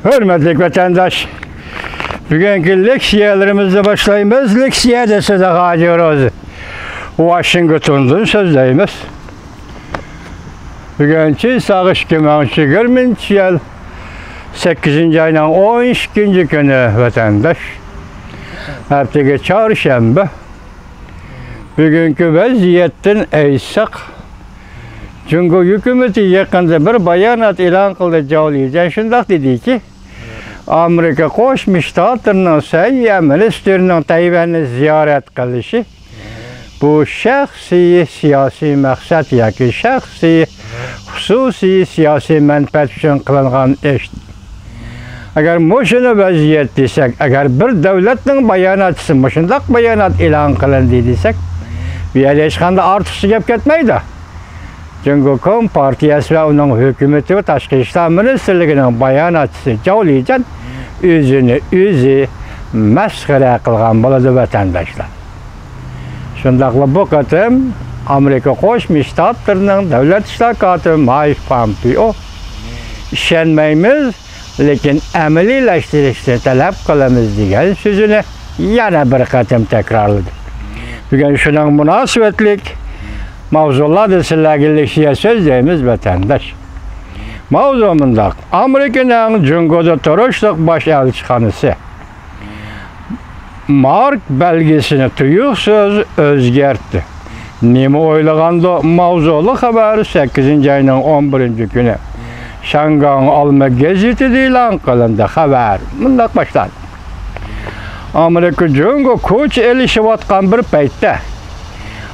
Hürmetli vatandaş, bugünkü leksiyalarımızla başlayımız. Leksiya da size kaçıyoruz. Washington'dan sözdeyimiz. Bugünkü sağış kemançı 20. yıl 8. ayının 12. günü vatandaş. Haftaya çarşamba. Bugünkü vaziyetten eysak. Çünkü hükümeti yakında bir bayanat ilan kıldı cavliyeceğin. Şundak dedi ki, Amerika Koşmuş Ştatlarının Sayya Ministerinin Tayvan'ı ziyaret kılışı, bu şahsi siyasi maksat yoki şahsi hususi siyasi menfaat için kılıngan iş. Eğer muşunu vaziyet desek, eğer bir devletin bayanatçısı muşundak bayanat ilan kılındı desek, bir yere işkanda artısı gep ketmeydi. Çünkü Kom Partiyası ve onun hükümeti ve Taşkı İşler Ministerliğinin bayanatçısı Cavlican özü mesxire kılgan boladı vatandaşlar. Şundakla bu katım Amerika Koşmuş Ştatlarının devlet işler katibi Mike Pompeo işenmeyimiz, lekin emelileştirişte talep kılımız diyen sözünü yana bir katım tekrarladı. Bugün şunun münasebetlik mavzular da silahgirleşiye sözdeyimiz vatandaş. Mavzumunda Amerika'nın Cungo'da Toruşluk baş elçixanası Mark belgesini tuyuksuz özgertti. Nemi oylaganda mavzulu haberi 8. ayının 11. günü Şangan Alma gazetede ilan kılındı haber. Bundak başlar. Amerika Cungo koç elişivatkan bir peytte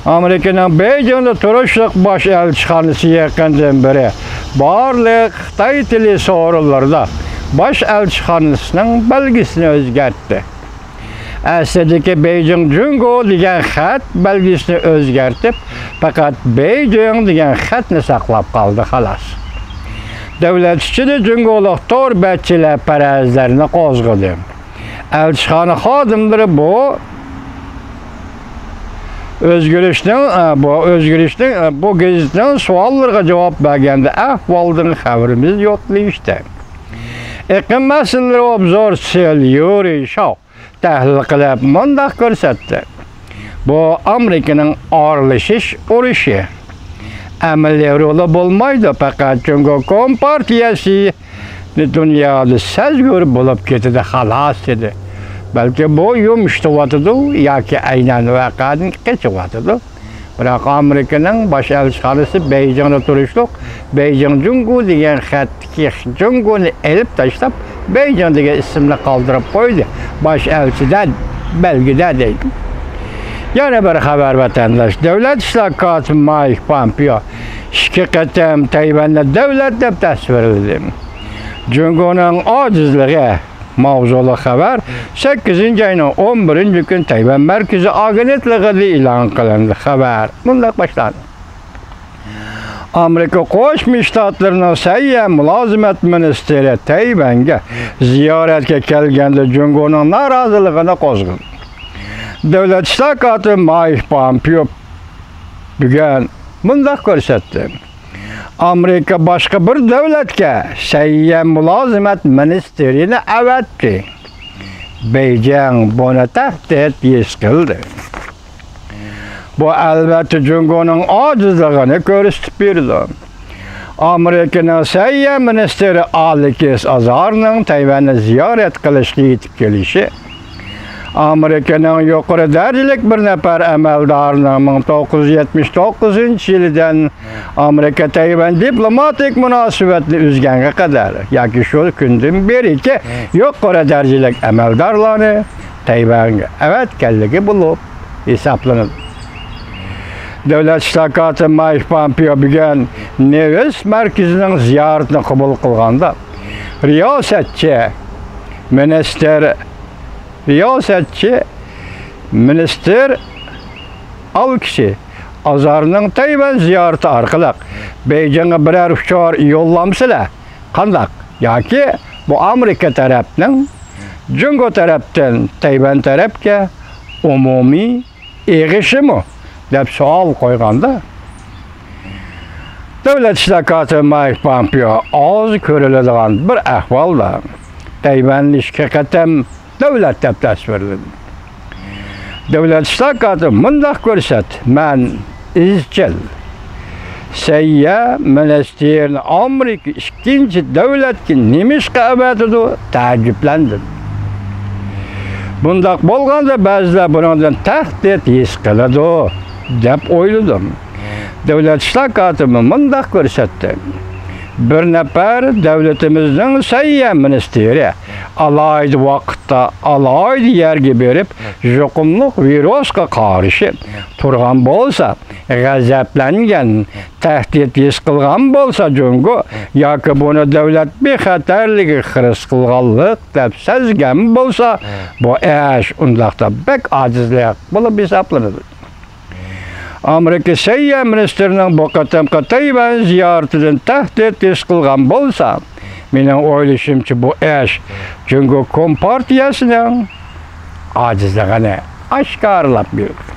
Amerika'nın Beijing'de Toruşluk baş elçixanası yakından beri barlık Xitay tili sorularda baş elçixanasının belgesini özgertti. Aslideki Beijing Cungo degan xat belgesini özgertip, fakat Beijing degan xatni saqlab qaldı xalas. Devlet işçide Cungoluk torbetçiler parazlarını qozg'idi. Elçixana xodimlari bu bu gazetning savollarga javob berganda ahvoldan xabarimiz yo'q deyishdi. Iqlim masalalari obzorchisi Yuri Shaw tahlil qilib mundaq ko'rsatdi. Bu Amerikaning aralashish urushi. Amaliyot yo'li bo'lmaydi, faqat Jungo Kom Partiyasi dunyoda sazgur bo'lib ketadi xolos dedi. Belki bu yumuştuvatıdı, yoki aynan vaqadan kechivatıdı. Biroq Amerikaning baş elçixanası Beijing'de turishliq, Beijing Jungo degan xatdagi Jungoni elib tashlab, Beijing degan ismni qoldirib qo'ydi. Baş elçiden belgide deydi. Yana bir xabar vatandaş. Devlet işler katibi Mike Pompeo ikki qatam Tayvanni davlat deb tasvirladi. Jungoning ojizligi mavzulu xabar 8. ayının 11. gün Tayvan Merkezi Agentliği ilan kılındı xabar. Bundak başlandı. Amerika Koşmuş Ştatlarının Sayya Mülazimet Ministeri Tayvan'a ziyaretke kelgende Jungo'nun narazılığına qozg'idi. Devlet işler katibi Mike Pompeo bugün bundak ko'rsatdi. Amerika başka bir devletke Sayya Mülazimet Ministerini avatdi. Beijing buna tahdid yeskildi. Bu elbette Jungo'nun acizliğini gösterip berdi. Amerika'nın Sayya Ministeri Alikis Azar'ın Tayvan'ı ziyaret kılışga yetib kelişi, Amerika'nın yuqori darajalik bir nafar amaldorning 1979 yildan Amerika Tayvan diplomatik munosabatni uzganga qadar yoki shu kundan beri ki yuqori darajalik amaldorlarni Tayvanga avatganligi bo'lib hisoblanadi. Devlet işler katibi Mike Pompeo bugün Nevis merkezinin ziyaretini kabul kılganda Minister Alkişi Azar'ın Tayvan ziyareti arkalık Beijing'e birer uçar yollamsılar. Kandak? Ya ki bu Amerika tarafından Jungo taraftan Tayvan tarafka umumi erişimi deb savol qo'yganda Devlet işler katibi Mike Pompeo az ko'riladigan bir ahvolda Tayvanni ikki qatam davlat deb tasvirladi. Davlat islohoti mundaq ko'rsatdi. Men izchil Sayya ministerni Amerika ikkinchi davlatga nemishqa avatidi ta'jiblandim. Bundaq bo'lganda ba'zilar bundan tahdid his qiladi deb o'yladim. Davlat islohoti mundaq ko'rsatdi. Bir nafar davlatimizning Sayya ministeri alayda vaqtda alayda yerga berib, yuqumli virusga qarshi turgan bo'lsa, g'azablangan, tahdid his qilgan bo'lsa, Jungo yoki buni davlat bexatarligi xiris qilganlik deb sezgan bo'lsa, bu ish undaqda bek ojizlik bo'lib hisoblanadi. Amerika Sayya ministerining bu qatamqa Tayvan ziyaratidan tahdid his qilgan bo'lsa, mening o'ylashimcha bu ish Jungo Kompartiyasining ojizligini oshkorlab berdi.